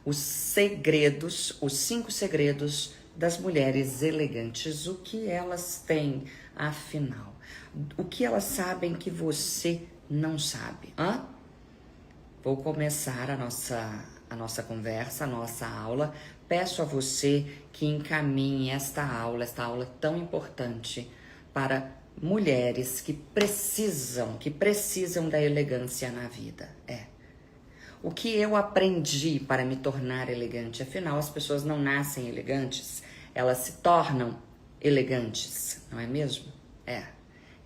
os segredos, os 5 segredos das mulheres elegantes. O que elas têm, afinal? O que elas sabem que você não sabe? Vou começar a nossa conversa, a nossa aula. Peço a você que encaminhe esta aula tão importante para mulheres que precisam da elegância na vida. O que eu aprendi para me tornar elegante? Afinal, as pessoas não nascem elegantes, elas se tornam elegantes, não é mesmo?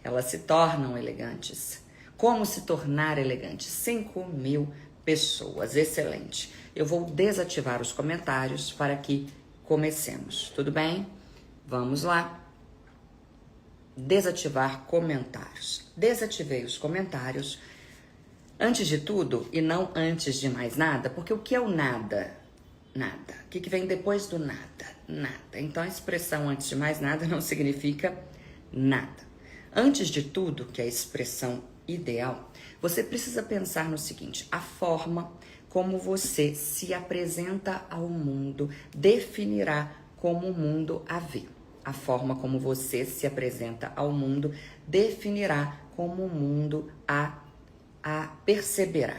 Elas se tornam elegantes. Como se tornar elegante? 5.000 pessoas, excelente. Eu vou desativar os comentários para que comecemos, tudo bem? Vamos lá. Desativar comentários. Desativei os comentários. Antes de tudo, e não antes de mais nada, porque o que é o nada? Nada. O que vem depois do nada? Nada. Então, a expressão antes de mais nada não significa nada. Antes de tudo, que é a expressão ideal, você precisa pensar no seguinte: a forma como você se apresenta ao mundo definirá como o mundo a vê. A forma como você se apresenta ao mundo definirá como o mundo a perceberá.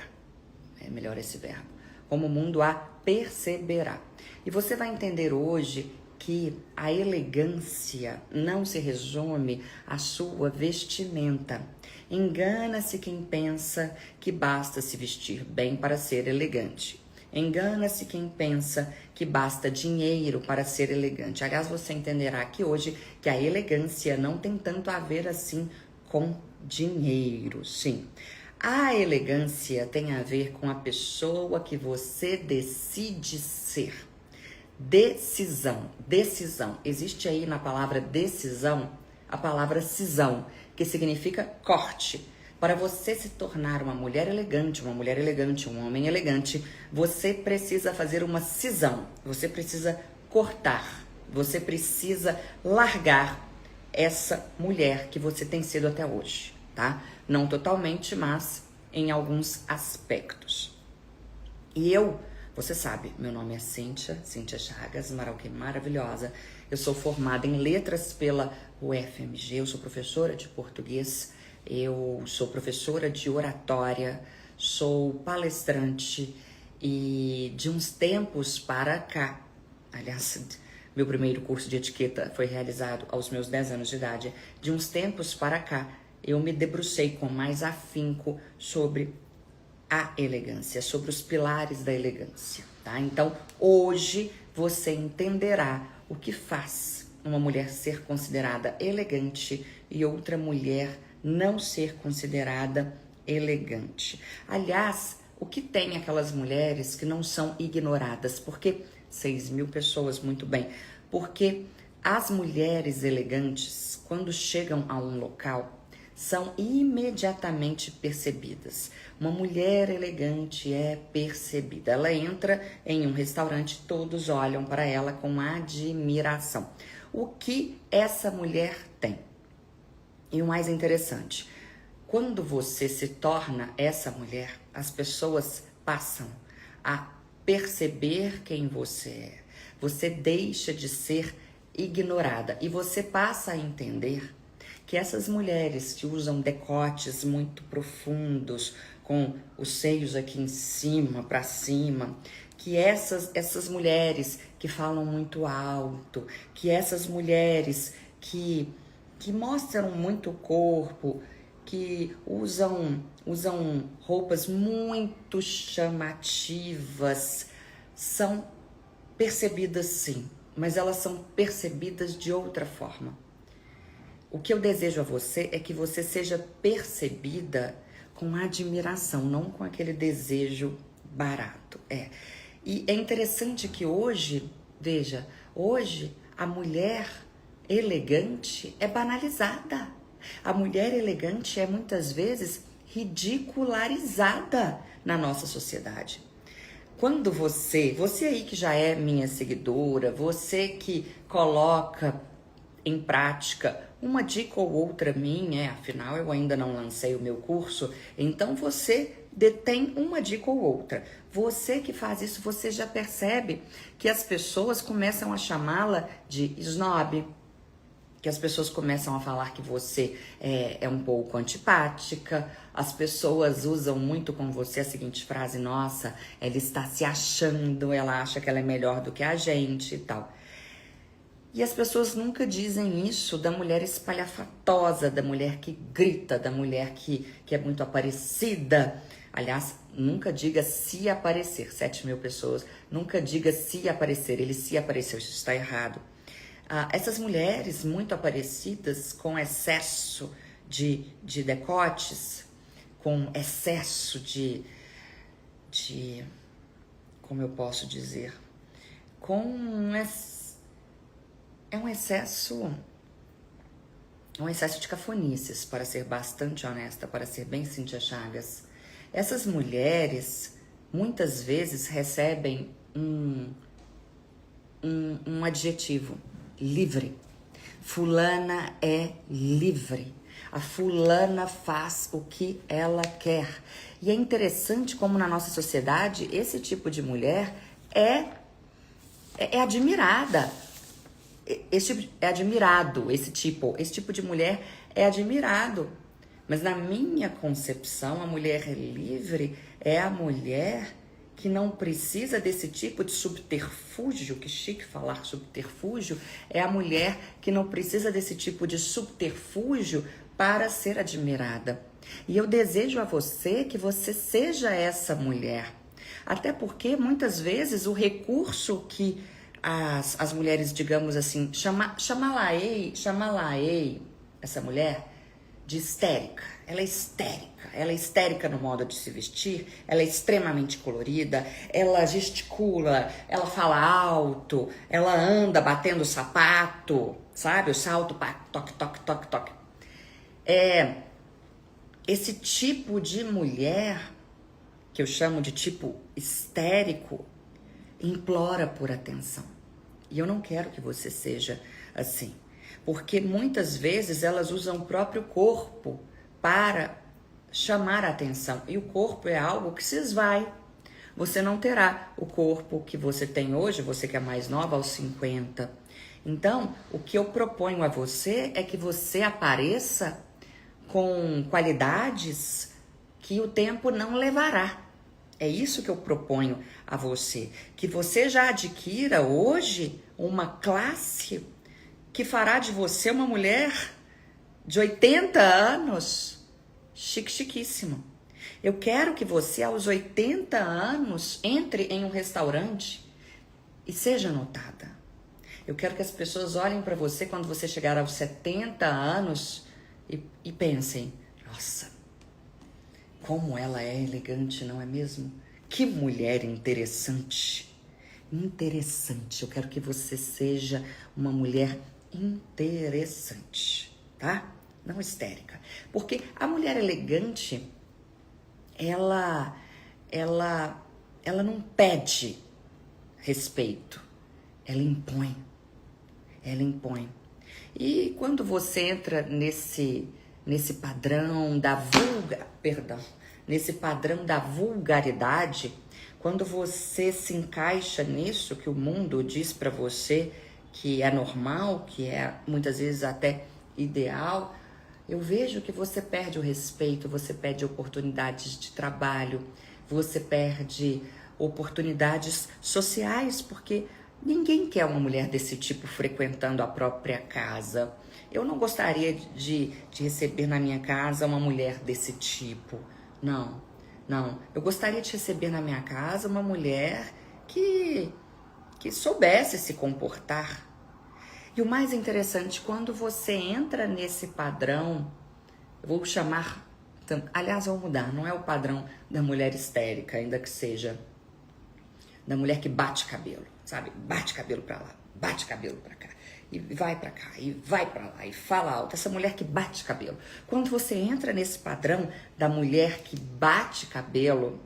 É melhor esse verbo. Como o mundo a perceberá. E você vai entender hoje que a elegância não se resume à sua vestimenta. Engana-se quem pensa que basta se vestir bem para ser elegante. Engana-se quem pensa que basta dinheiro para ser elegante. Aliás, você entenderá aqui hoje que a elegância não tem tanto a ver assim com dinheiro, sim. A elegância tem a ver com a pessoa que você decide ser. Decisão. Existe aí na palavra decisão a palavra cisão, que significa corte. Para você se tornar uma mulher elegante, um homem elegante, você precisa fazer uma cisão. Você precisa cortar. Você precisa largar essa mulher que você tem sido até hoje, tá? Não totalmente, mas em alguns aspectos. E você sabe, meu nome é Cíntia Chagas, maravilhosa. Eu sou formada em letras pela UFMG, eu sou professora de português, eu sou professora de oratória, sou palestrante e de uns tempos para cá, aliás, meu primeiro curso de etiqueta foi realizado aos meus 10 anos de idade, de uns tempos para cá, eu me debrucei com mais afinco sobre a elegância, sobre os pilares da elegância, tá? Então, hoje você entenderá o que faz uma mulher ser considerada elegante e outra mulher não ser considerada elegante. Aliás, o que tem aquelas mulheres que não são ignoradas? Porque 6.000 pessoas, muito bem. Porque as mulheres elegantes, quando chegam a um local, são imediatamente percebidas. Uma mulher elegante é percebida. Ela entra em um restaurante, todos olham para ela com admiração. O que essa mulher tem? E o mais interessante, quando você se torna essa mulher, as pessoas passam a perceber quem você é. Você deixa de ser ignorada e você passa a entender que essas mulheres que usam decotes muito profundos, com os seios aqui em cima, para cima, que essas mulheres que falam muito alto, que essas mulheres que mostram muito o corpo, que usam roupas muito chamativas, são percebidas sim, mas elas são percebidas de outra forma. O que eu desejo a você é que você seja percebida com admiração, não com aquele desejo barato. E é interessante que hoje, veja, hoje a mulher elegante é banalizada. A mulher elegante é muitas vezes ridicularizada na nossa sociedade. Quando você aí que já é minha seguidora, você que coloca em prática uma dica ou outra minha, afinal eu ainda não lancei o meu curso, então você detém uma dica ou outra. Você que faz isso, você já percebe que as pessoas começam a chamá-la de snob, que as pessoas começam a falar que você é um pouco antipática, as pessoas usam muito com você a seguinte frase: nossa, ela está se achando, ela acha que ela é melhor do que a gente e tal. E as pessoas nunca dizem isso da mulher espalhafatosa, da mulher que grita, da mulher que é muito aparecida. Aliás, nunca diga se aparecer, 7.000 pessoas, nunca diga se aparecer, ele se apareceu, isso está errado. Essas mulheres muito aparecidas, com excesso de decotes, com excesso de, como eu posso dizer, é um excesso de cafonices, para ser bastante honesta, para ser bem Cíntia Chagas. Essas mulheres, muitas vezes, recebem um adjetivo: livre. Fulana é livre. A fulana faz o que ela quer. E é interessante como na nossa sociedade esse tipo de mulher é admirada. Esse tipo de mulher é admirado. Mas na minha concepção, a mulher livre é a mulher que não precisa desse tipo de subterfúgio, que chique falar subterfúgio, é a mulher que não precisa desse tipo de subterfúgio para ser admirada. E eu desejo a você que você seja essa mulher. Até porque, muitas vezes, o recurso que as mulheres, digamos assim, chamá-la-ei essa mulher de histérica. Ela é histérica no modo de se vestir, ela é extremamente colorida, ela gesticula, ela fala alto, ela anda batendo o sapato, sabe? O salto, toque, toque, toque, toque. Esse tipo de mulher, que eu chamo de tipo histérico, implora por atenção. E eu não quero que você seja assim. Porque muitas vezes elas usam o próprio corpo para chamar a atenção. E o corpo é algo que se esvai. Você não terá o corpo que você tem hoje, você que é mais nova, aos 50. Então, o que eu proponho a você é que você apareça com qualidades que o tempo não levará. É isso que eu proponho a você. Que você já adquira hoje uma classe que fará de você uma mulher de 80 anos chiquíssima. Eu quero que você, aos 80 anos, entre em um restaurante e seja notada. Eu quero que as pessoas olhem para você quando você chegar aos 70 anos e pensem: nossa, como ela é elegante, não é mesmo? Que mulher interessante. Interessante. Eu quero que você seja uma mulher interessante, tá? Não histérica. Porque a mulher elegante, ela não pede respeito. Ela impõe. Ela impõe. E quando você entra nesse padrão da nesse padrão da vulgaridade, quando você se encaixa nisso que o mundo diz pra você que é normal, que é muitas vezes até ideal, eu vejo que você perde o respeito, você perde oportunidades de trabalho, você perde oportunidades sociais, porque ninguém quer uma mulher desse tipo frequentando a própria casa. Eu não gostaria de receber na minha casa uma mulher desse tipo. Não. Eu gostaria de receber na minha casa uma mulher que soubesse se comportar. E o mais interessante, quando você entra nesse padrão, eu vou chamar, aliás, vou mudar, não é o padrão da mulher histérica, ainda que seja da mulher que bate cabelo, sabe? Bate cabelo pra lá, bate cabelo pra cá, e vai pra cá, e vai pra lá, e fala alto. Essa mulher que bate cabelo. Quando você entra nesse padrão da mulher que bate cabelo,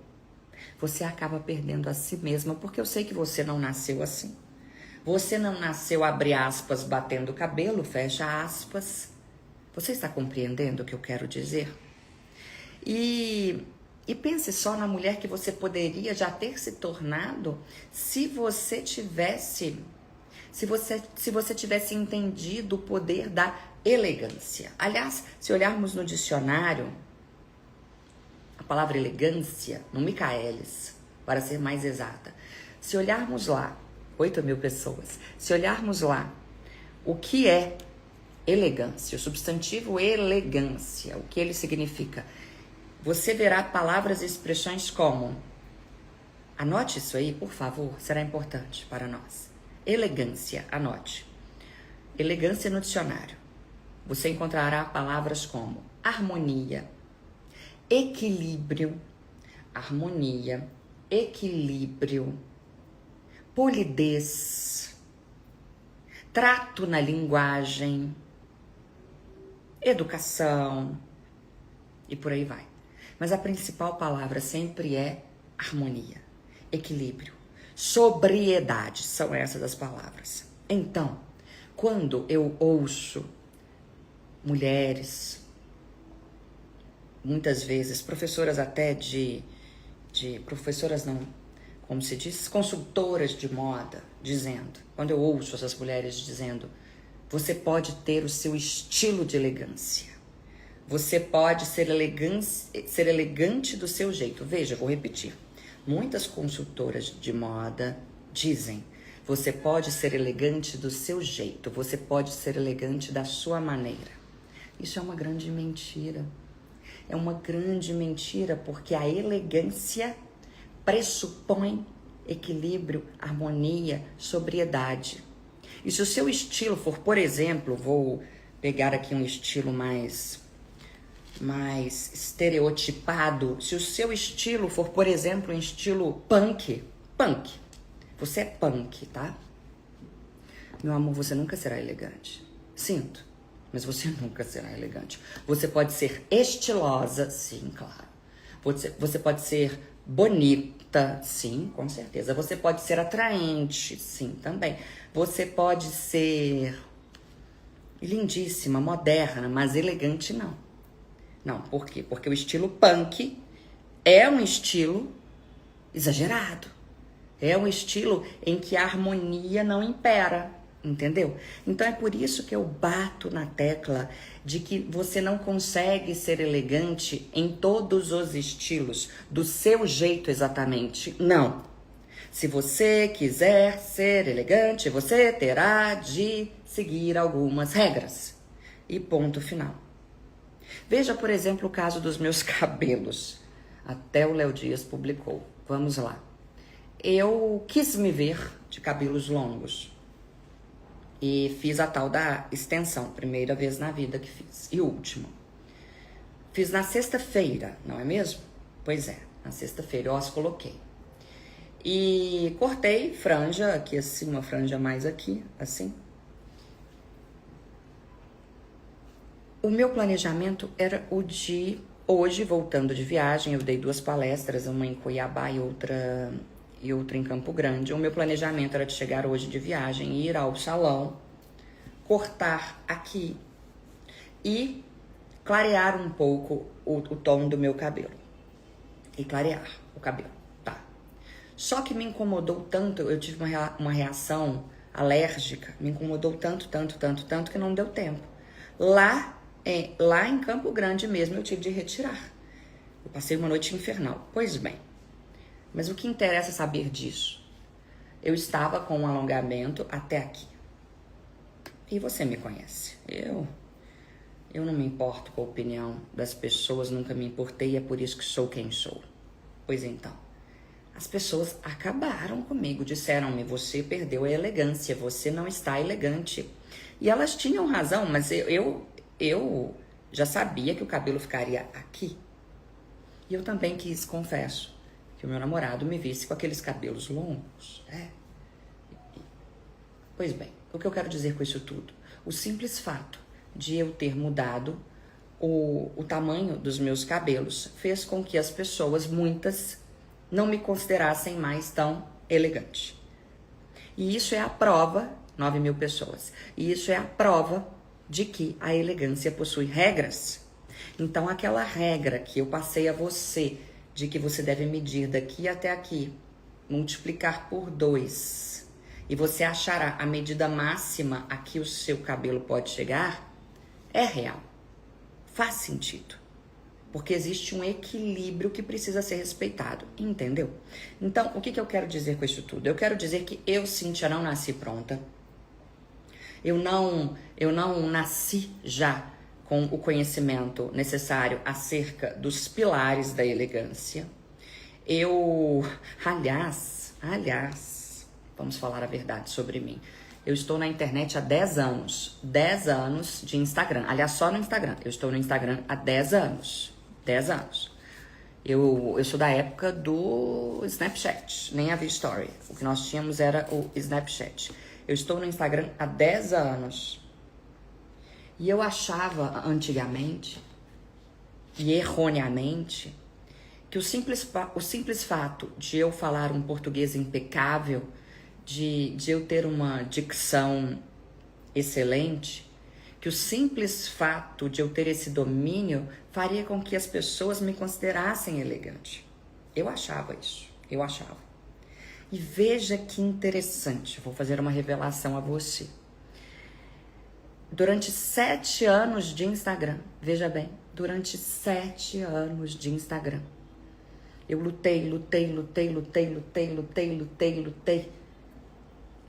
você acaba perdendo a si mesma, porque eu sei que você não nasceu assim. Você não nasceu, abre aspas, batendo cabelo, fecha aspas. Você está compreendendo o que eu quero dizer? E E pense só na mulher que você poderia já ter se tornado se você tivesse entendido o poder da elegância. Aliás, se olharmos no dicionário, a palavra elegância, no Michaelis, para ser mais exata, se olharmos lá, 8.000 pessoas, se olharmos lá, o que é elegância, o substantivo elegância, o que ele significa? Você verá palavras e expressões como, anote isso aí, por favor, será importante para nós. Elegância, anote. Elegância no dicionário. Você encontrará palavras como harmonia, equilíbrio, harmonia, equilíbrio, polidez, trato na linguagem, educação e por aí vai. Mas a principal palavra sempre é harmonia, equilíbrio, sobriedade, são essas as palavras. Então, quando eu ouço mulheres, muitas vezes professoras até professoras não, como se diz, consultoras de moda, dizendo, quando eu ouço essas mulheres dizendo, você pode ter o seu estilo de elegância. Você pode ser elegante do seu jeito. Veja, vou repetir. Muitas consultoras de moda dizem, você pode ser elegante do seu jeito, você pode ser elegante da sua maneira. Isso é uma grande mentira. É uma grande mentira porque a elegância pressupõe equilíbrio, harmonia, sobriedade. E se o seu estilo for, por exemplo, vou pegar aqui um estilo mais estereotipado, se o seu estilo for, por exemplo, um estilo punk, você é punk, tá? Meu amor, você nunca será elegante. Sinto, mas você nunca será elegante. Você pode ser estilosa, sim, claro. Você pode ser bonita, sim, com certeza. Você pode ser atraente, sim, também. Você pode ser lindíssima, moderna, mas elegante não. Não, por quê? Porque o estilo punk é um estilo exagerado. É um estilo em que a harmonia não impera, entendeu? Então é por isso que eu bato na tecla de que você não consegue ser elegante em todos os estilos, do seu jeito exatamente. Não. Se você quiser ser elegante, você terá de seguir algumas regras. E ponto final. Veja, por exemplo, o caso dos meus cabelos. Até o Léo Dias publicou. Vamos lá. Eu quis me ver de cabelos longos. E fiz a tal da extensão. Primeira vez na vida que fiz. E última. Fiz na sexta-feira, não é mesmo? Pois é, na sexta-feira eu as coloquei. E cortei franja aqui assim, uma franja mais aqui, assim. O meu planejamento era o de hoje, voltando de viagem, eu dei 2 palestras, uma em Cuiabá e outra em Campo Grande. O meu planejamento era de chegar hoje de viagem, ir ao salão, cortar aqui e clarear um pouco o tom do meu cabelo. E clarear o cabelo, tá. Só que me incomodou tanto, eu tive uma reação alérgica, me incomodou tanto que não deu tempo. Lá em Campo Grande mesmo eu tive de retirar. Eu passei uma noite infernal. Pois bem, mas o que interessa saber disso? Eu estava com um alongamento até aqui. E você me conhece. Eu não me importo com a opinião das pessoas, nunca me importei e é por isso que sou quem sou. Pois então, as pessoas acabaram comigo, disseram-me, você perdeu a elegância, você não está elegante. E elas tinham razão, mas eu já sabia que o cabelo ficaria aqui. E eu também quis, confesso, que o meu namorado me visse com aqueles cabelos longos. Pois bem, o que eu quero dizer com isso tudo? O simples fato de eu ter mudado o tamanho dos meus cabelos fez com que as pessoas, muitas, não me considerassem mais tão elegante. E isso é a prova, 9.000 pessoas, e isso é a prova de que a elegância possui regras. Então, aquela regra que eu passei a você de que você deve medir daqui até aqui, multiplicar por 2, e você achará a medida máxima a que o seu cabelo pode chegar, é real. Faz sentido. Porque existe um equilíbrio que precisa ser respeitado, entendeu? Então, o que eu quero dizer com isso tudo? Eu quero dizer que eu, Cíntia, não nasci pronta. Eu não nasci já com o conhecimento necessário acerca dos pilares da elegância. Aliás, vamos falar a verdade sobre mim. Eu estou na internet há 10 anos. 10 anos de Instagram. Aliás, só no Instagram. Eu estou no Instagram há 10 anos. 10 anos. Eu sou da época do Snapchat. Nem havia Story. O que nós tínhamos era o Snapchat. Eu estou no Instagram há 10 anos. E eu achava antigamente, e erroneamente, que o simples fato de eu falar um português impecável, de eu ter uma dicção excelente, que o simples fato de eu ter esse domínio faria com que as pessoas me considerassem elegante. Eu achava isso, eu achava. E veja que interessante, vou fazer uma revelação a você. Durante 7 anos de Instagram, veja bem, durante 7 anos de Instagram, eu lutei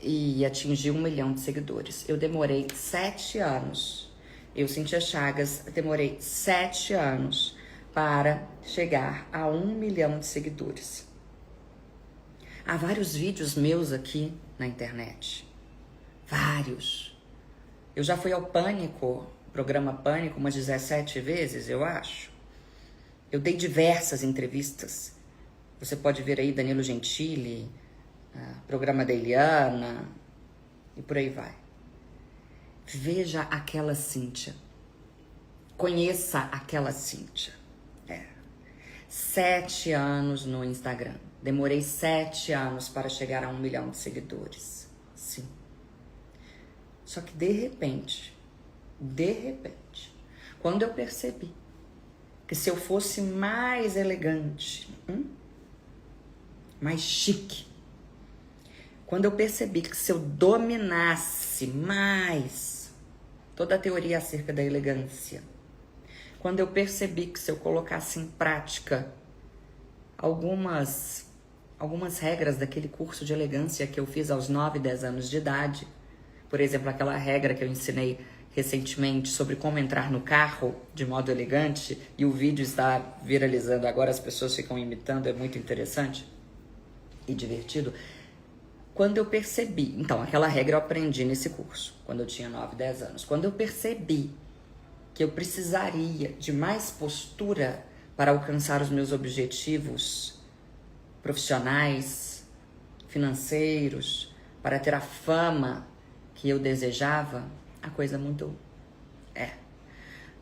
e atingi 1 milhão de seguidores. Eu demorei 7 anos. Eu, Cíntia Chagas, demorei 7 anos para chegar a 1 milhão de seguidores. Há vários vídeos meus aqui na internet. Vários. Eu já fui ao Pânico, programa Pânico, umas 17 vezes, eu acho. Eu dei diversas entrevistas. Você pode ver aí Danilo Gentili, programa da Eliana e por aí vai. Veja aquela Cíntia. Conheça aquela Cíntia. 7 anos no Instagram. Demorei 7 anos para chegar a 1 milhão de seguidores. Sim. Só que de repente, quando eu percebi que se eu fosse mais elegante, mais chique, quando eu percebi que se eu dominasse mais toda a teoria acerca da elegância, quando eu percebi que se eu colocasse em prática algumas regras daquele curso de elegância que eu fiz aos 9, 10 anos de idade, por exemplo, aquela regra que eu ensinei recentemente sobre como entrar no carro de modo elegante, e o vídeo está viralizando agora, as pessoas ficam imitando, é muito interessante e divertido. Quando eu percebi, então aquela regra eu aprendi nesse curso, quando eu tinha 9, 10 anos. Quando eu percebi que eu precisaria de mais postura para alcançar os meus objetivos profissionais, financeiros, para ter a fama que eu desejava, a coisa mudou.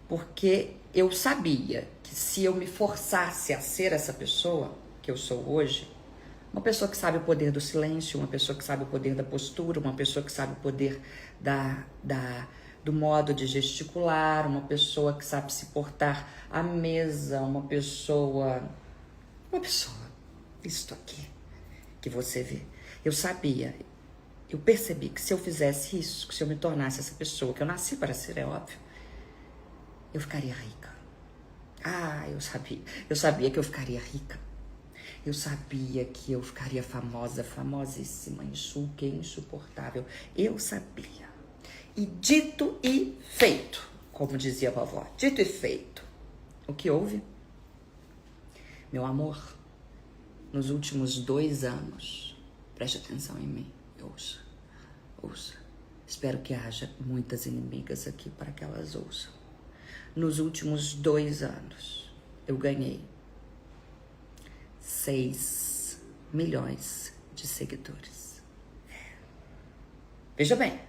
Porque eu sabia que se eu me forçasse a ser essa pessoa que eu sou hoje, uma pessoa que sabe o poder do silêncio, uma pessoa que sabe o poder da postura, uma pessoa que sabe o poder do modo de gesticular, uma pessoa que sabe se portar à mesa, uma pessoa, isto aqui que você vê. Eu percebi que se eu fizesse isso, que se eu me tornasse essa pessoa que eu nasci para ser, é óbvio, eu ficaria rica. Eu sabia que eu ficaria rica. Eu sabia que eu ficaria famosa, famosíssima, insuportável. Eu sabia. E dito e feito, como dizia a vovó, dito e feito. O que houve? Meu amor, nos últimos 2 anos, preste atenção em mim, ouça. Espero que haja muitas inimigas aqui para que elas ouçam. Nos últimos 2 anos, eu ganhei 6 milhões de seguidores. Veja bem,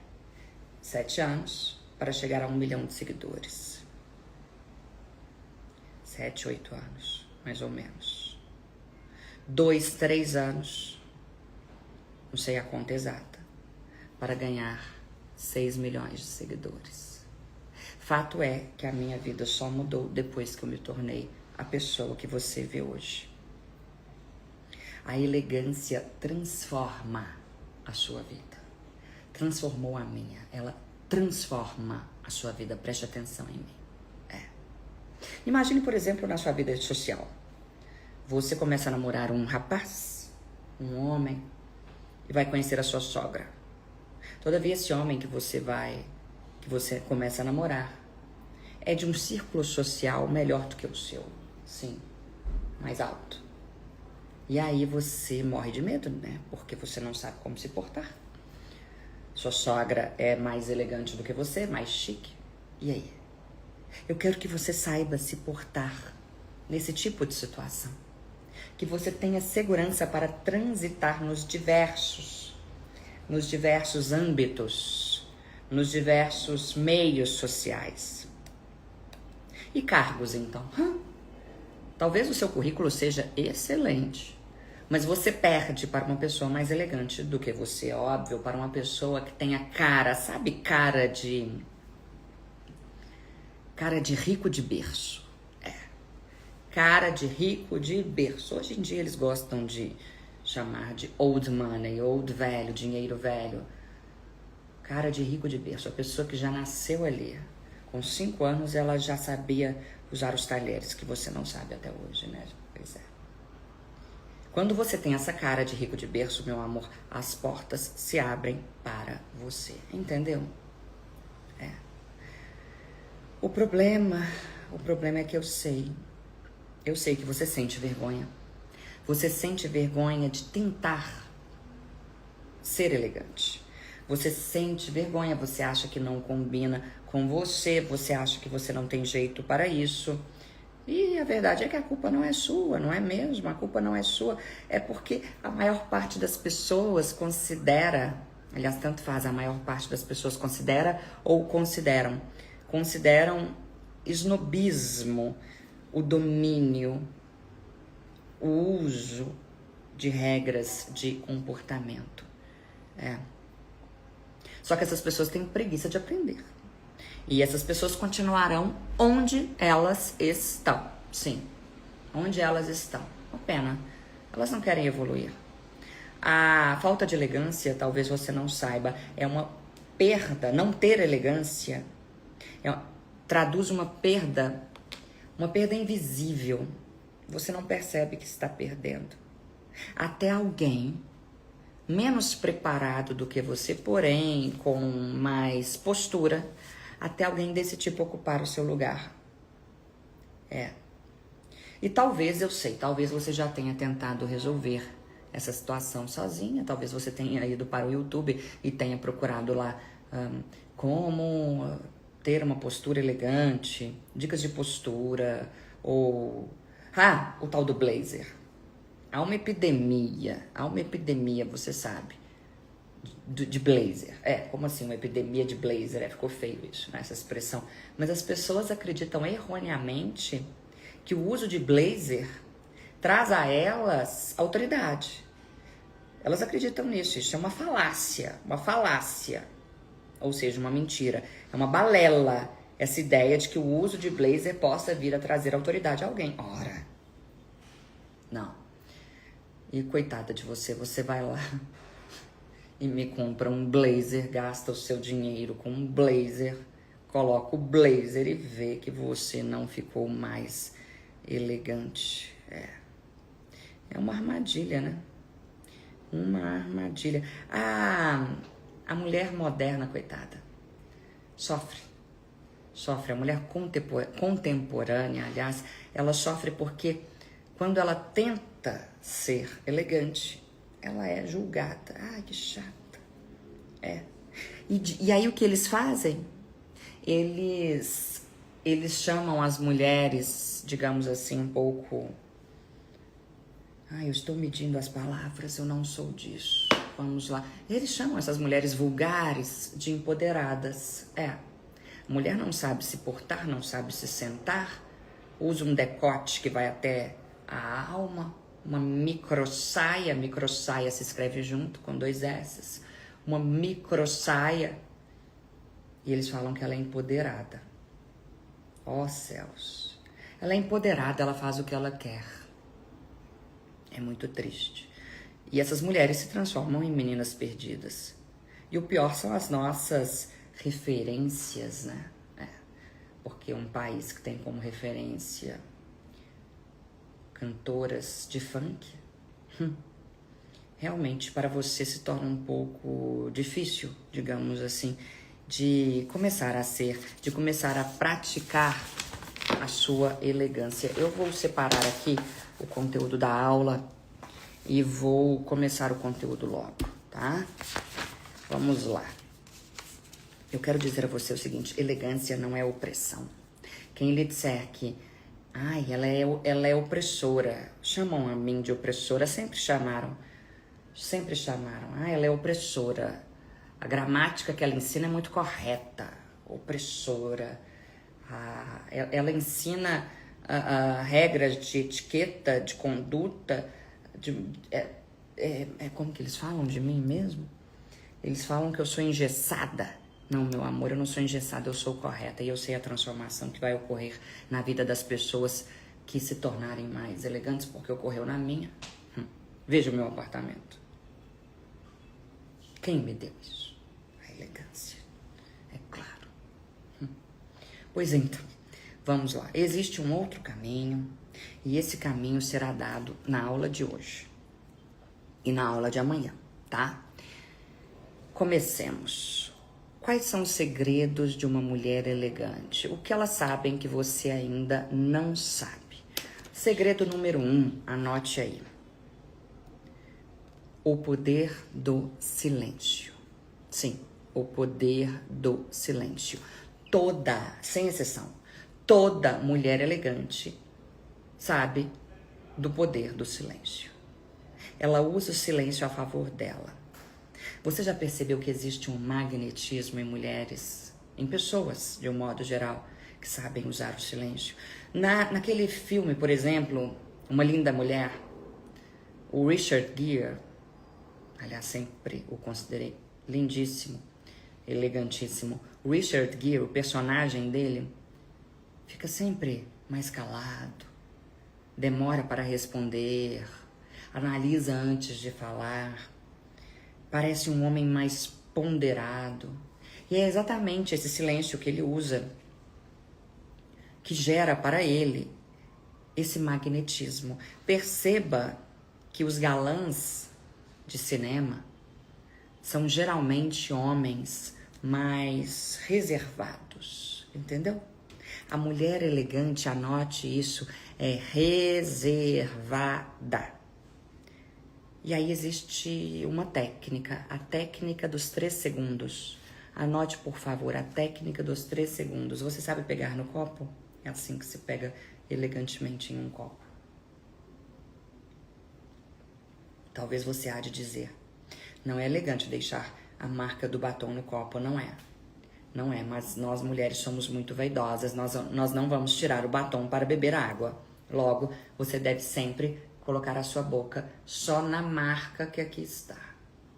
7 anos para chegar a 1 milhão de seguidores. 7, 8 anos, mais ou menos. 2, 3 anos, não sei a conta exata, para ganhar 6 milhões de seguidores. Fato é que a minha vida só mudou depois que eu me tornei a pessoa que você vê hoje. A elegância transforma a sua vida. Transformou a minha. Ela transforma a sua vida. Preste atenção em mim. Imagine, por exemplo, na sua vida social. Você começa a namorar um rapaz, um homem, e vai conhecer a sua sogra. Todavia, esse homem que você começa a namorar, é de um círculo social melhor do que o seu. Sim, mais alto. E aí você morre de medo, né? Porque você não sabe como se portar. Sua sogra é mais elegante do que você, mais chique. E aí? Eu quero que você saiba se portar nesse tipo de situação. Que você tenha segurança para transitar nos diversos âmbitos, nos diversos meios sociais. E cargos, então? Talvez o seu currículo seja excelente, mas você perde para uma pessoa mais elegante do que você, óbvio, para uma pessoa que tenha cara, sabe, cara de rico de berço. Cara de rico de berço. Hoje em dia eles gostam de chamar de old money, old velho, dinheiro velho. Cara de rico de berço. A pessoa que já nasceu ali. Com 5 anos ela já sabia usar os talheres, que você não sabe até hoje, né? Pois é. Quando você tem essa cara de rico de berço, meu amor, as portas se abrem para você. Entendeu? O problema é que eu sei que você sente vergonha. Você sente vergonha de tentar ser elegante. Você sente vergonha, você acha que não combina com você, você acha que você não tem jeito para isso. E a verdade é que a culpa não é sua, não é mesmo? A culpa não é sua. É porque a maior parte das pessoas considera, aliás, tanto faz, a maior parte das pessoas considera ou consideram snobismo, o domínio, o uso de regras de comportamento. Só que essas pessoas têm preguiça de aprender. E essas pessoas continuarão onde elas estão. Sim, onde elas estão. Uma pena. Elas não querem evoluir. A falta de elegância, talvez você não saiba, é uma perda. Não ter elegância traduz uma perda invisível. Você não percebe que está perdendo. Até alguém menos preparado do que você, porém com mais postura, até alguém desse tipo ocupar o seu lugar. E talvez você já tenha tentado resolver essa situação sozinha. Talvez você tenha ido para o YouTube e tenha procurado lá como ter uma postura elegante, dicas de postura, ou o tal do blazer. Há uma epidemia, você sabe, de blazer. Como assim uma epidemia de blazer? Ficou feio isso, né, essa expressão. Mas as pessoas acreditam erroneamente que o uso de blazer traz a elas autoridade. Elas acreditam nisso, isso é uma falácia, ou seja, uma mentira. É uma balela essa ideia de que o uso de blazer possa vir a trazer autoridade a alguém. Ora, não. E coitada de você, você vai lá e me compra um blazer, gasta o seu dinheiro com um blazer, coloca o blazer e vê que você não ficou mais elegante. É uma armadilha, né? Uma armadilha. A mulher moderna, coitada, sofre. A mulher contemporânea, aliás, ela sofre porque quando ela tenta ser elegante, ela é julgada. Ai, que chata. E aí o que eles fazem? Eles chamam as mulheres, digamos assim, um pouco... eu estou medindo as palavras, eu não sou disso. Vamos lá. Eles chamam essas mulheres vulgares de empoderadas. A mulher não sabe se portar, não sabe se sentar, usa um decote que vai até a alma, uma microsaia se escreve junto com 2 S, uma microsaia, e eles falam que ela é empoderada. Ó céus! Ela é empoderada, ela faz o que ela quer. É muito triste. E essas mulheres se transformam em meninas perdidas. E o pior são as nossas referências, né? Porque um país que tem como referência cantoras de funk, realmente para você se torna um pouco difícil, digamos assim, de começar a praticar a sua elegância. Eu vou separar aqui o conteúdo da aula e vou começar o conteúdo logo, tá? Vamos lá. Eu quero dizer a você o seguinte: elegância não é opressão. Quem lhe disser que ela é opressora, chamam a mim de opressora, sempre chamaram. Ela é opressora. A gramática que ela ensina é muito correta. Opressora. Ela ensina regras de etiqueta, de conduta. Como que eles falam de mim mesmo? Eles falam que eu sou engessada. Não, meu amor, eu não sou engessada, eu sou correta. E eu sei a transformação que vai ocorrer na vida das pessoas que se tornarem mais elegantes, porque ocorreu na minha. Veja o meu apartamento. Quem me deu isso? A elegância. É claro. Pois então, vamos lá. Existe um outro caminho, e esse caminho será dado na aula de hoje e na aula de amanhã, tá? Comecemos. Quais são os segredos de uma mulher elegante? O que elas sabem que você ainda não sabe? Segredo número 1, anote aí. O poder do silêncio. Sim, o poder do silêncio. Sem exceção, toda mulher elegante sabe do poder do silêncio. Ela usa o silêncio a favor dela. Você já percebeu que existe um magnetismo em mulheres, em pessoas, de um modo geral, que sabem usar o silêncio? Naquele filme, por exemplo, Uma Linda Mulher, o Richard Gere, aliás, sempre o considerei lindíssimo, elegantíssimo. O Richard Gere, o personagem dele, fica sempre mais calado, demora para responder, analisa antes de falar. Parece um homem mais ponderado. E é exatamente esse silêncio que ele usa que gera para ele esse magnetismo. Perceba que os galãs de cinema são geralmente homens mais reservados, entendeu? A mulher elegante, anote isso, é reservada. E aí existe uma técnica, a técnica dos 3 segundos. Anote, por favor, a técnica dos 3 segundos. Você sabe pegar no copo? É assim que se pega elegantemente em um copo. Talvez você há de dizer: não é elegante deixar a marca do batom no copo. Não é. Não é, mas nós mulheres somos muito vaidosas. Nós não vamos tirar o batom para beber água. Logo, você deve sempre colocar a sua boca só na marca que aqui está,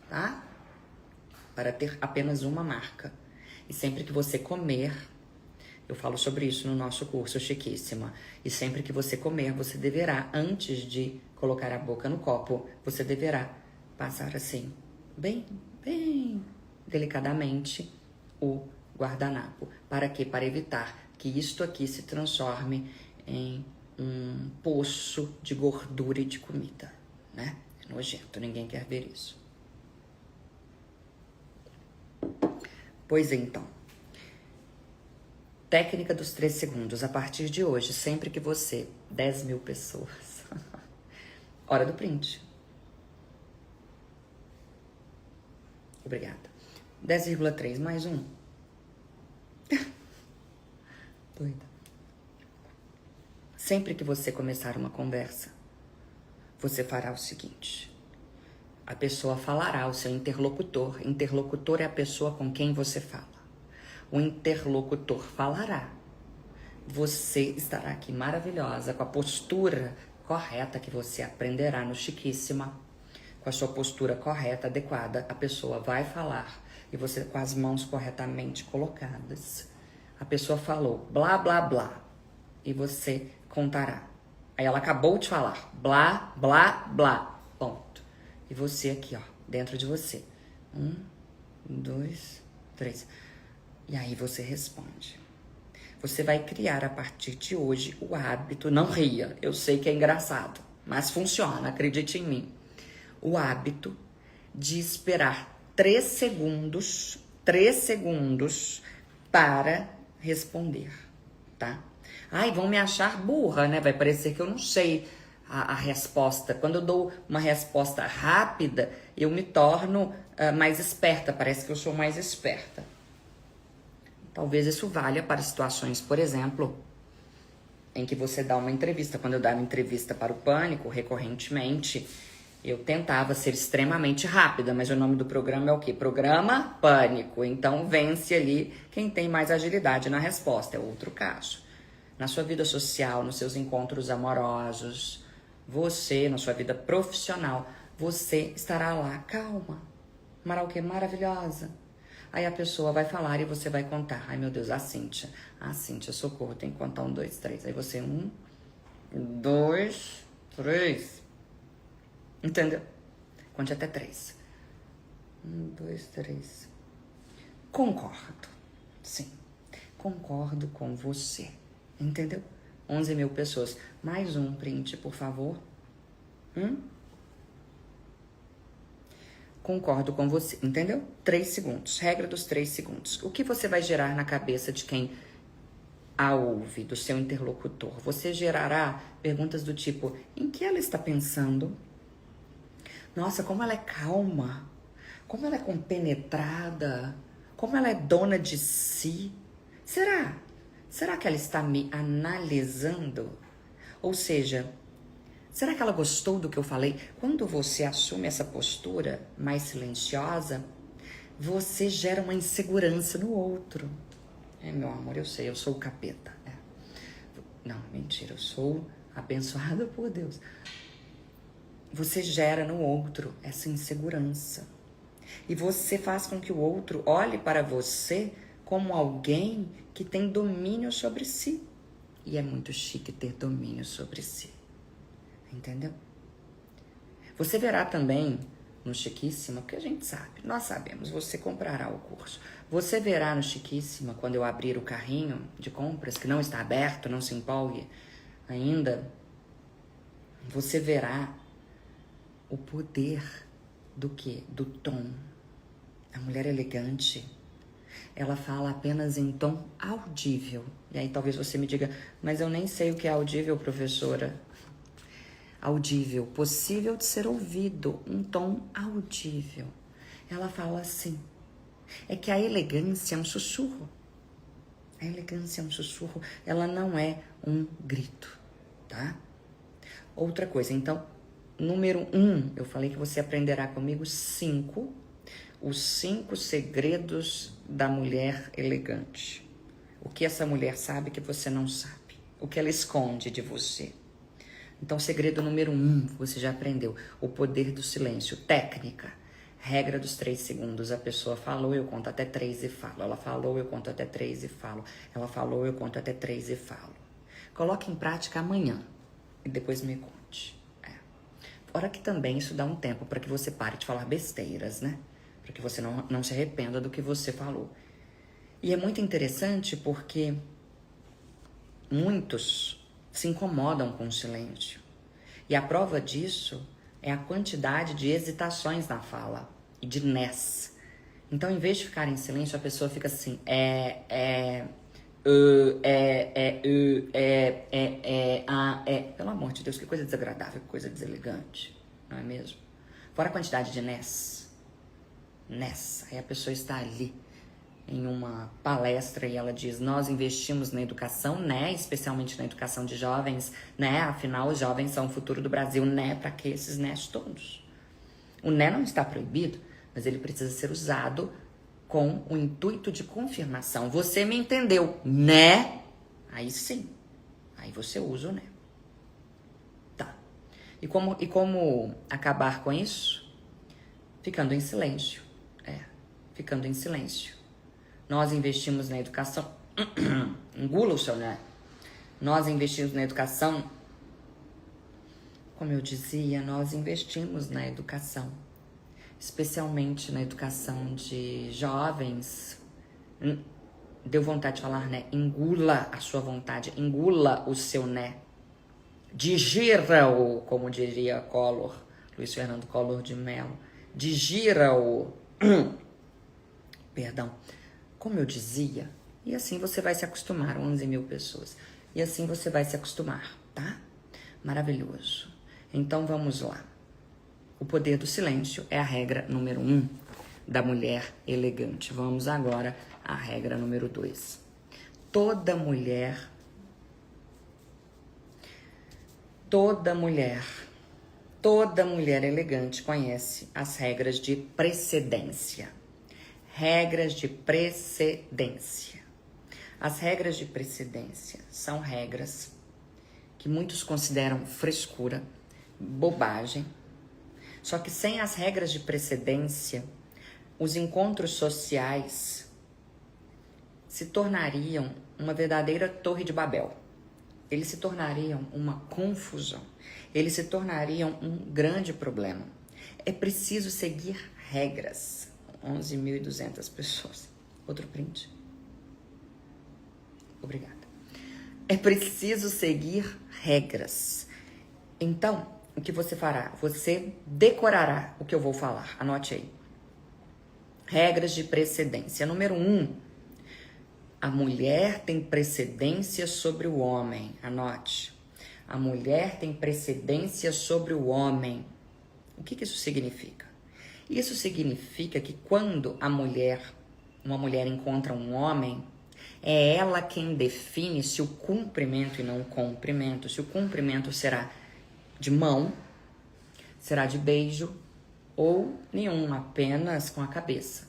tá? Para ter apenas uma marca. E sempre que você comer, eu falo sobre isso no nosso curso Chiquíssima, e sempre que você comer, você deverá, antes de colocar a boca no copo, você deverá passar assim, bem delicadamente, o guardanapo. Para quê? Para evitar que isto aqui se transforme em um poço de gordura e de comida, né? É nojento, ninguém quer ver isso. Pois então, técnica dos 3 segundos. A partir de hoje, sempre que você, 10.000 pessoas, hora do print. Obrigada. 10,3 mais um. Doida. Sempre que você começar uma conversa, você fará o seguinte: a pessoa falará ao seu interlocutor. Interlocutor é a pessoa com quem você fala. O interlocutor falará. Você estará aqui maravilhosa, com a postura correta que você aprenderá no Chiquíssima. Com a sua postura correta, adequada, a pessoa vai falar. E você com as mãos corretamente colocadas. A pessoa falou blá, blá, blá. E você contará. Aí ela acabou de falar blá, blá, blá. Ponto. E você aqui, ó, dentro de você. 1, 2, 3. E aí você responde. Você vai criar a partir de hoje o hábito, não ria, eu sei que é engraçado, mas funciona, acredite em mim. O hábito de esperar 3 segundos para responder, tá? Ai, vão me achar burra, né? Vai parecer que eu não sei a resposta. Quando eu dou uma resposta rápida, eu me torno mais esperta, parece que eu sou mais esperta. Talvez isso valha para situações, por exemplo, em que você dá uma entrevista. Quando eu dava entrevista para o Pânico, recorrentemente, eu tentava ser extremamente rápida, mas o nome do programa é o quê? Programa Pânico. Então, vence ali quem tem mais agilidade na resposta. É outro caso. Na sua vida social, nos seus encontros amorosos, você, na sua vida profissional, você estará lá, calma, maravilhosa. Aí a pessoa vai falar e você vai contar. Ai, meu Deus, a Cíntia, socorro, tem que contar 1, 2, 3. Aí você, 1, 2, 3. Entendeu? Conte até 3. 1, 2, 3. Concordo. Sim. Concordo com você. Entendeu? 11 mil pessoas. Mais um print, por favor. Concordo com você. Entendeu? 3 segundos. Regra dos 3 segundos. O que você vai gerar na cabeça de quem a ouve, do seu interlocutor? Você gerará perguntas do tipo: em que ela está pensando? Nossa, como ela é calma, como ela é compenetrada, como ela é dona de si. Será que ela está me analisando? Ou seja, será que ela gostou do que eu falei? Quando você assume essa postura mais silenciosa, você gera uma insegurança no outro. Meu amor, eu sei, eu sou o capeta. Não, mentira, eu sou abençoada por Deus. Você gera no outro essa insegurança. E você faz com que o outro olhe para você como alguém que tem domínio sobre si. E é muito chique ter domínio sobre si. Entendeu? Você verá também no Chiquíssima, porque a gente sabe, nós sabemos, você comprará o curso. Você verá no Chiquíssima, quando eu abrir o carrinho de compras, que não está aberto, não se empolgue ainda, você verá o poder do quê? Do tom. A mulher elegante, ela fala apenas em tom audível. E aí talvez você me diga, mas eu nem sei o que é audível, professora. Audível, possível de ser ouvido, um tom audível. Ela fala assim, é que a elegância é um sussurro. A elegância é um sussurro, ela não é um grito, tá? Outra coisa, então, número 1, eu falei que você aprenderá comigo os 5 segredos da mulher elegante. O que essa mulher sabe que você não sabe, o que ela esconde de você. Então, segredo número 1, você já aprendeu. O poder do silêncio. Técnica. Regra dos 3 segundos. A pessoa falou, eu conto até 3 e falo. Ela falou, eu conto até 3 e falo. Ela falou, eu conto até 3 e falo. Coloque em prática amanhã e depois me conte. Fora que também isso dá um tempo para que você pare de falar besteiras, né? Para que você não se arrependa do que você falou. E é muito interessante porque muitos se incomodam com o silêncio. E a prova disso é a quantidade de hesitações na fala e de ness. Então, em vez de ficar em silêncio, a pessoa fica assim, pelo amor de Deus, que coisa desagradável, que coisa deselegante, não é mesmo? Fora a quantidade de ness. Aí a pessoa está ali em uma palestra e ela diz, nós investimos na educação, né? Especialmente na educação de jovens, né? Afinal, os jovens são o futuro do Brasil, né? Para que esses nés todos? O né não está proibido, mas ele precisa ser usado com o intuito de confirmação. Você me entendeu, né? Aí sim, aí você usa o né. Tá. E como acabar com isso? Ficando em silêncio. Ficando em silêncio. Nós investimos na educação. Engula o seu né. Nós investimos na educação Como eu dizia, nós investimos na educação, especialmente na educação de jovens. Deu vontade de falar, né? Engula a sua vontade, engula o seu né. Digira-o, como diria Collor, Luiz Fernando Collor de Mello. Digira-o. Perdão. Como eu dizia, e assim você vai se acostumar, 11 mil pessoas. E assim você vai se acostumar, tá? Maravilhoso. Então vamos lá. O poder do silêncio é a regra número 1 da mulher elegante. Vamos agora à regra número 2. Toda mulher elegante conhece as regras de precedência. Regras de precedência. As regras de precedência são regras que muitos consideram frescura, bobagem. Só que sem as regras de precedência, os encontros sociais se tornariam uma verdadeira torre de Babel. Eles se tornariam uma confusão. Eles se tornariam um grande problema. É preciso seguir regras. 11.200 pessoas. Outro print. Obrigada. É preciso seguir regras. Então, o que você fará? Você decorará o que eu vou falar. Anote aí. Regras de precedência. Número 1. A mulher tem precedência sobre o homem. Anote. A mulher tem precedência sobre o homem. O que isso significa? Isso significa que quando uma mulher encontra um homem, é ela quem define se o cumprimento e não o cumprimento, se o cumprimento será de mão, será de beijo ou nenhum, apenas com a cabeça.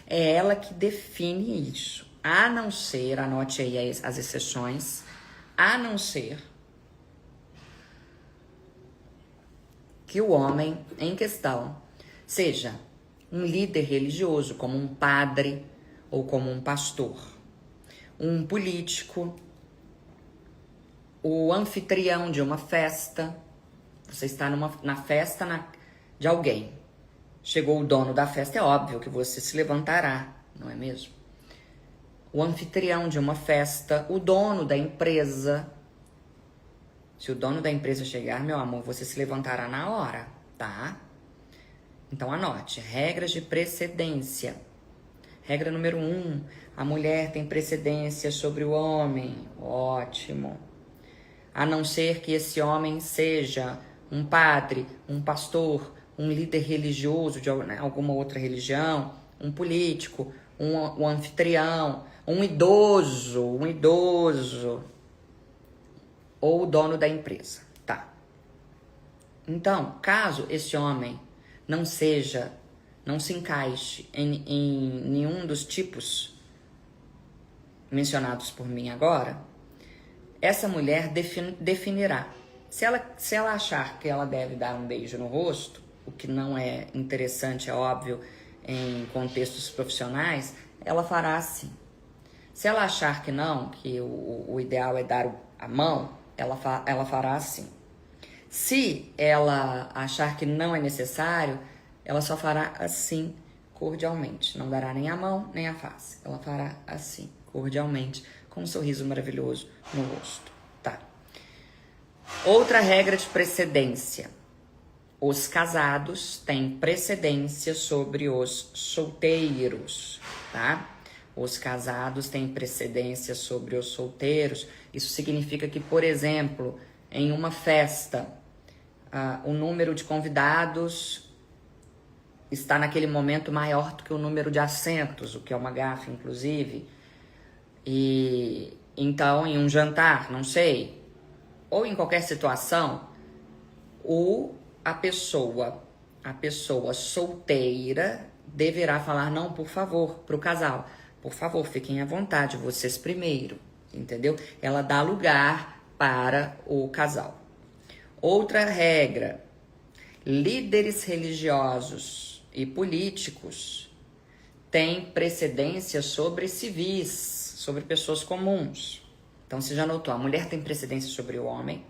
É ela que define isso. A não ser, anote aí as exceções, a não ser que o homem em questão seja um líder religioso, como um padre ou como um pastor, um político, o anfitrião de uma festa. Você está na festa de alguém. Chegou o dono da festa, é óbvio que você se levantará, não é mesmo? O anfitrião de uma festa, o dono da empresa. Se o dono da empresa chegar, meu amor, você se levantará na hora, tá? Então anote, regras de precedência. Regra número 1, a mulher tem precedência sobre o homem. Ótimo. A não ser que esse homem seja um padre, um pastor, um líder religioso de alguma outra religião, um político, um anfitrião, um idoso, ou o dono da empresa, tá? Então, caso esse homem não se encaixe em nenhum dos tipos mencionados por mim agora, essa mulher definirá. Se ela achar que ela deve dar um beijo no rosto, o que não é interessante, é óbvio, em contextos profissionais, ela fará assim. Se ela achar que não, que o ideal é dar a mão, ela fará assim. Se ela achar que não é necessário, ela só fará assim, cordialmente. Não dará nem a mão, nem a face. Ela fará assim, cordialmente, com um sorriso maravilhoso no rosto. Tá. Outra regra de precedência. Os casados têm precedência sobre os solteiros, tá? Os casados têm precedência sobre os solteiros. Isso significa que, por exemplo, em uma festa, o número de convidados está naquele momento maior do que o número de assentos, o que é uma gafe, inclusive. E então, em um jantar, não sei, ou em qualquer situação, a pessoa solteira deverá falar não, por favor, para o casal. Por favor, fiquem à vontade, vocês primeiro, entendeu? Ela dá lugar para o casal. Outra regra, líderes religiosos e políticos têm precedência sobre civis, sobre pessoas comuns. Então, você já notou, a mulher tem precedência sobre o homem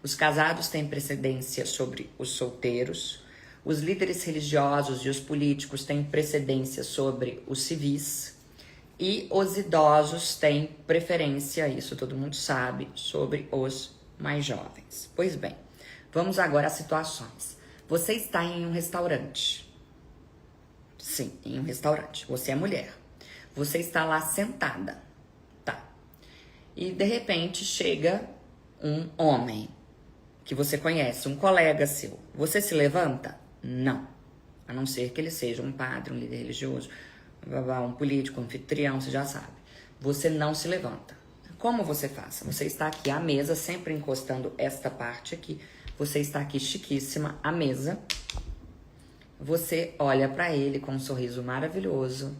Os casados têm precedência sobre os solteiros. Os líderes religiosos e os políticos têm precedência sobre os civis. E os idosos têm preferência, isso todo mundo sabe, sobre os mais jovens. Pois bem, vamos agora às situações. Você está em um restaurante. Sim, em um restaurante. Você é mulher. Você está lá sentada. Tá. E de repente chega um homem que você conhece, um colega seu. Você se levanta? Não. A não ser que ele seja um padre, um líder religioso, um político, um anfitrião, você já sabe. Você não se levanta. Como você faz? Você está aqui à mesa, sempre encostando esta parte aqui. Você está aqui chiquíssima à mesa. Você olha pra ele com um sorriso maravilhoso.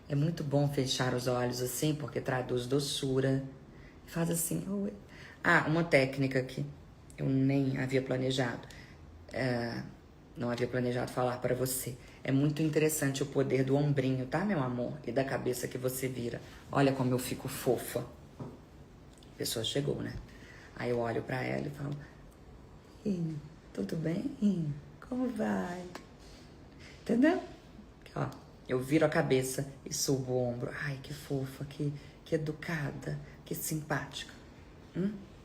É muito bom fechar os olhos assim, porque traduz doçura. Faz assim. Oi. Ah, uma técnica que eu nem havia planejado. Não havia planejado falar pra você. É muito interessante o poder do ombrinho, tá, meu amor? E da cabeça que você vira. Olha como eu fico fofa. A pessoa chegou, né? Aí eu olho pra ela e falo: tudo bem? Como vai? Entendeu? Ó, eu viro a cabeça e subo o ombro. Ai, que fofa, que educada, que simpática.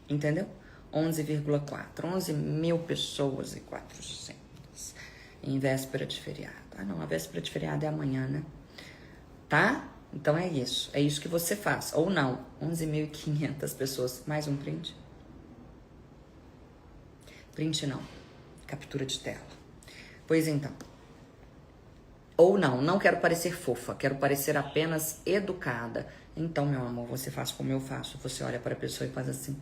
Entendeu? 11,4. 11 mil pessoas e 400. Em véspera de feriado. Ah, não, a véspera de feriado é amanhã, né? Tá? Então é isso. É isso que você faz. Ou não. 11.500 pessoas. Mais um print? Print não. Captura de tela. Pois então. Ou não, não quero parecer fofa, quero parecer apenas educada. Então, meu amor, você faz como eu faço. Você olha para a pessoa e faz assim: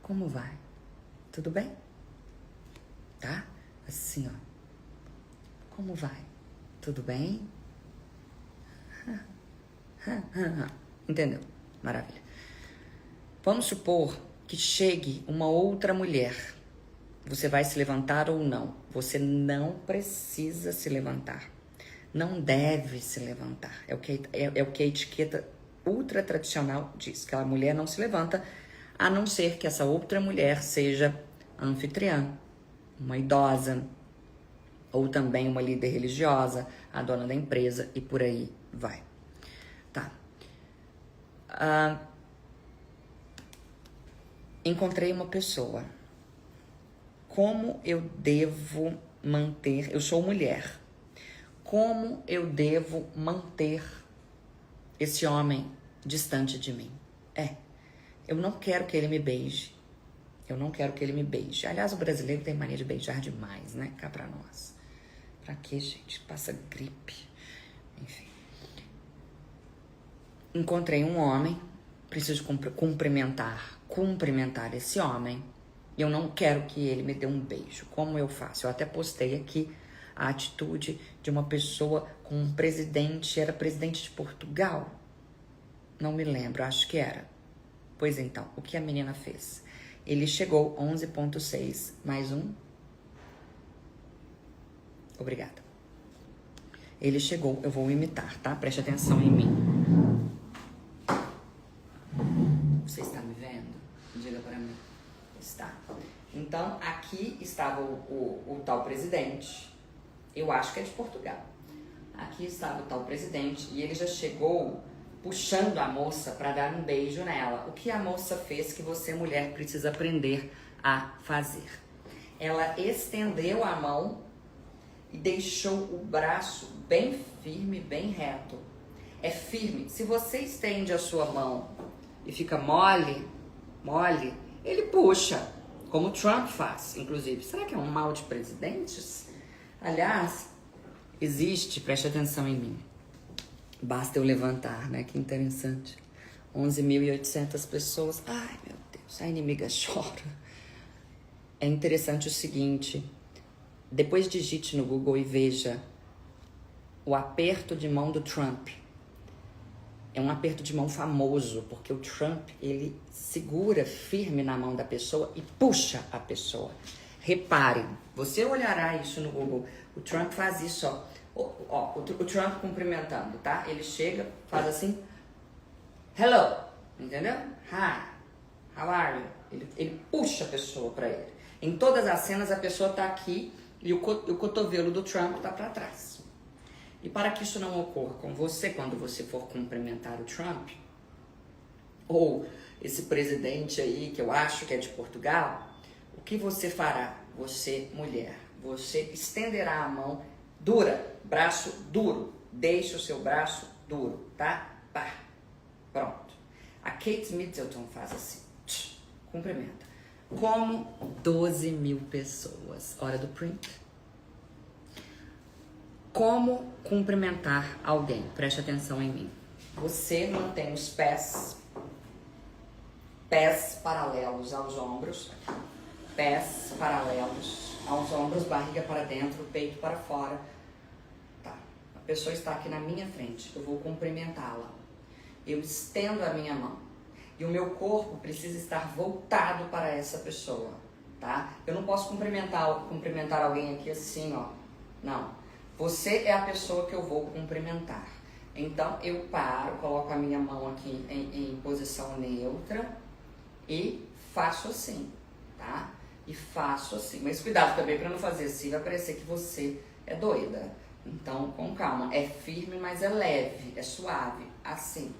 como vai? Tudo bem? Tá? Assim, ó. Como vai? Tudo bem? Entendeu? Maravilha. Vamos supor que chegue uma outra mulher. Você vai se levantar ou não? Você não precisa se levantar. Não deve se levantar. É o que a etiqueta ultra tradicional diz. Que a mulher não se levanta, a não ser que essa outra mulher seja anfitriã, uma idosa, ou também uma líder religiosa, a dona da empresa, e por aí vai. Tá. Encontrei uma pessoa. Como eu devo manter... Eu sou mulher. Como eu devo manter esse homem distante de mim? Eu não quero que ele me beije. Eu não quero que ele me beije. Aliás, o brasileiro tem mania de beijar demais, né? Cá pra nós. Pra quê, gente? Passa gripe. Enfim. Encontrei um homem. Preciso cumprimentar esse homem. Eu não quero que ele me dê um beijo. Como eu faço? Eu até postei aqui a atitude de uma pessoa com um presidente. Era presidente de Portugal? Não me lembro, acho que era. Pois então, o que a menina fez? Ele chegou 11,6, mais um. Obrigada. Ele chegou, eu vou imitar, tá? Preste atenção em mim. Você está me vendo? Diga para mim. Está. Então, aqui estava o tal presidente. Eu acho que é de Portugal. Aqui estava o tal presidente e ele já chegou puxando a moça para dar um beijo nela. O que a moça fez que você, mulher, precisa aprender a fazer? Ela estendeu a mão e deixou o braço bem firme, bem reto. É firme. Se você estende a sua mão e fica mole, ele puxa, como o Trump faz, inclusive. Será que é um mal de presidentes? Aliás, existe, preste atenção em mim. Basta eu levantar, né? Que interessante. 11.800 pessoas. Ai, meu Deus, a inimiga chora. É interessante o seguinte. Depois digite no Google e veja o aperto de mão do Trump. É um aperto de mão famoso, porque o Trump, ele segura firme na mão da pessoa e puxa a pessoa. Reparem, você olhará isso no Google. O Trump faz isso, ó. O Trump cumprimentando, tá? Ele chega, faz assim. Hello, entendeu? Hi, how are you? Ele puxa a pessoa para ele. Em todas as cenas a pessoa tá aqui e o cotovelo do Trump tá para trás. E para que isso não ocorra com você, quando você for cumprimentar o Trump, ou esse presidente aí, que eu acho que é de Portugal, o que você fará? Você, mulher, você estenderá a mão dura, braço duro, deixe o seu braço duro, tá? Pá, pronto. A Kate Middleton faz assim, cumprimenta. Como 12 mil pessoas. Hora do print. Como cumprimentar alguém? Preste atenção em mim. Você mantém os pés paralelos aos ombros, pés paralelos aos ombros, barriga para dentro, peito para fora. Tá. A pessoa está aqui na minha frente, eu vou cumprimentá-la. Eu estendo a minha mão e o meu corpo precisa estar voltado para essa pessoa, tá? Eu não posso cumprimentar alguém aqui assim, ó. Não. Você é a pessoa que eu vou cumprimentar. Então, eu paro, coloco a minha mão aqui em posição neutra e faço assim, tá? E faço assim. Mas cuidado também para não fazer assim, vai parecer que você é doida. Então, com calma. É firme, mas é leve, é suave. Assim.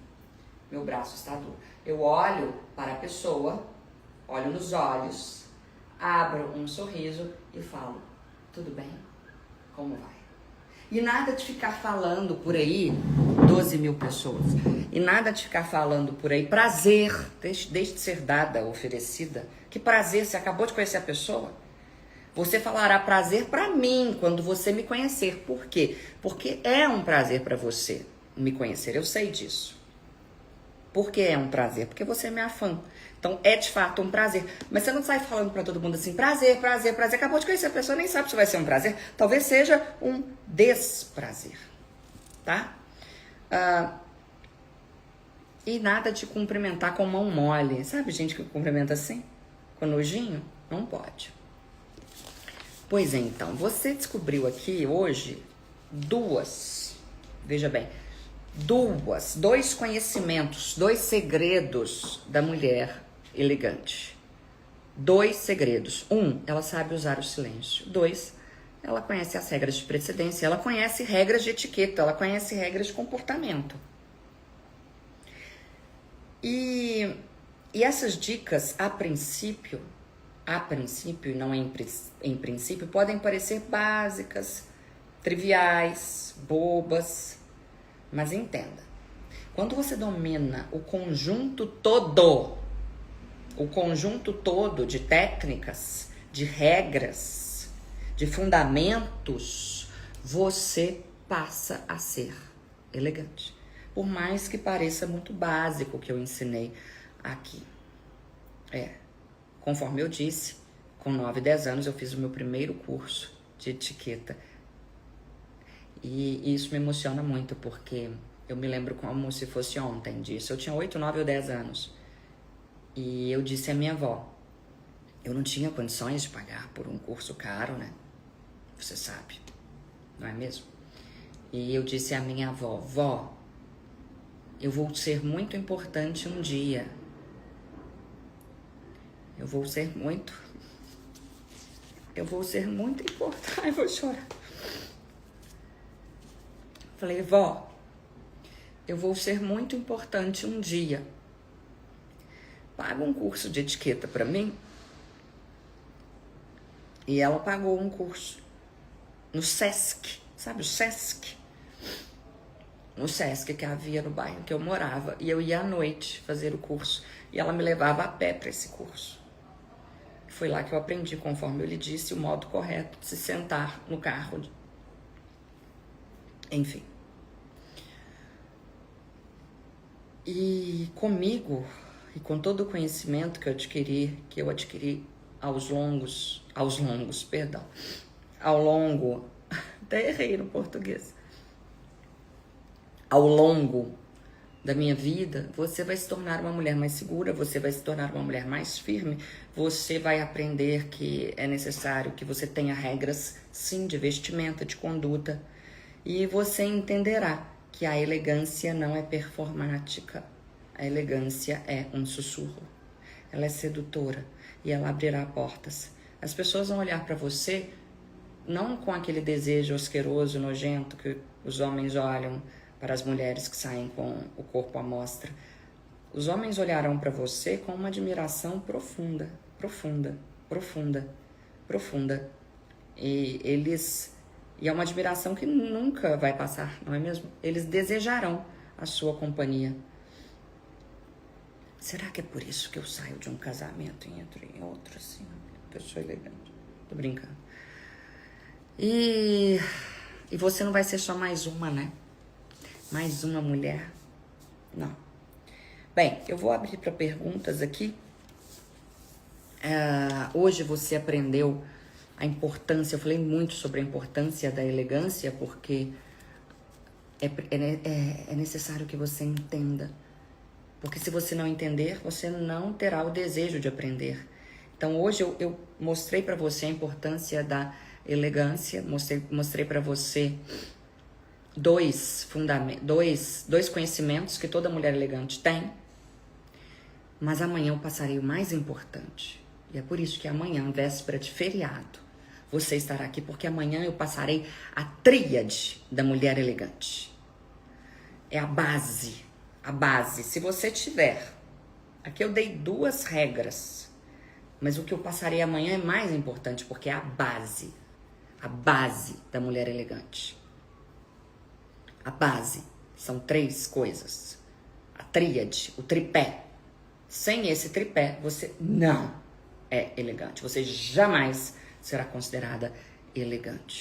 Meu braço está duro. Eu olho para a pessoa, olho nos olhos, abro um sorriso e falo, tudo bem? Como vai? E nada de ficar falando por aí, 12 mil pessoas, e nada de ficar falando por aí, prazer, deixe de ser dada, oferecida. Que prazer, você acabou de conhecer a pessoa? Você falará prazer para mim quando você me conhecer. Por quê? Porque é um prazer para você me conhecer, eu sei disso. Por que é um prazer? Porque você é minha fã. Então, é de fato um prazer. Mas você não sai falando pra todo mundo assim, prazer, prazer, prazer. Acabou de conhecer a pessoa, nem sabe se vai ser um prazer. Talvez seja um desprazer. Tá? E nada de cumprimentar com mão mole. Sabe gente que cumprimenta assim? Com nojinho? Não pode. Pois é, então. Você descobriu aqui hoje veja bem, dois conhecimentos, 2 segredos da mulher elegante. 2 segredos. 1, ela sabe usar o silêncio. 2, ela conhece as regras de precedência, ela conhece regras de etiqueta, ela conhece regras de comportamento. E essas dicas, a princípio e não em princípio, podem parecer básicas, triviais, bobas. Mas entenda, quando você domina o conjunto todo de técnicas, de regras, de fundamentos, você passa a ser elegante. Por mais que pareça muito básico o que eu ensinei aqui. Conforme eu disse, com 9, 10 anos eu fiz o meu primeiro curso de etiqueta. E isso me emociona muito, porque eu me lembro como se fosse ontem disso. Eu tinha 8, 9 ou 10 anos. E eu disse à minha avó, eu não tinha condições de pagar por um curso caro, né? Você sabe, não é mesmo? E eu disse à minha avó, vó, eu vou ser muito importante um dia. Eu vou ser muito importante. Ai, vou chorar. Falei, vó, eu vou ser muito importante um dia. Paga um curso de etiqueta pra mim? E ela pagou um curso no Sesc, sabe o Sesc? No Sesc que havia no bairro que eu morava. E eu ia à noite fazer o curso. E ela me levava a pé para esse curso. Foi lá que eu aprendi, conforme eu lhe disse, o modo correto de se sentar no carro. Enfim. E comigo, e com todo o conhecimento que eu adquiri ao longo, até errei no português, ao longo da minha vida, você vai se tornar uma mulher mais segura, você vai se tornar uma mulher mais firme, você vai aprender que é necessário que você tenha regras, sim, de vestimenta, de conduta, e você entenderá que a elegância não é performática, a elegância é um sussurro. ela é sedutora e ela abrirá portas. As pessoas vão olhar para você não com aquele desejo asqueroso, nojento que os homens olham para as mulheres que saem com o corpo à mostra. Os homens olharão para você com uma admiração profunda, profunda, profunda, profunda. E é uma admiração que nunca vai passar, não é mesmo? Eles desejarão a sua companhia. Será que é por isso que eu saio de um casamento e entro em outro, assim? Eu sou elegante. Tô brincando. E você não vai ser só mais uma, né? Mais uma mulher. Não. Bem, eu vou abrir para perguntas aqui. Hoje você aprendeu a importância, eu falei muito sobre a importância da elegância, porque é necessário que você entenda. Porque se você não entender, você não terá o desejo de aprender. Então hoje eu mostrei para você a importância da elegância, mostrei para você dois conhecimentos que toda mulher elegante tem. Mas amanhã eu passarei o mais importante. E é por isso que amanhã, véspera de feriado, você estará aqui, porque amanhã eu passarei a tríade da mulher elegante. É a base. A base. Se você tiver... Aqui eu dei 2 regras. Mas o que eu passarei amanhã é mais importante, porque é a base. A base da mulher elegante. A base. São 3 coisas. A tríade, o tripé. Sem esse tripé, você não é elegante. Você jamais será considerada elegante.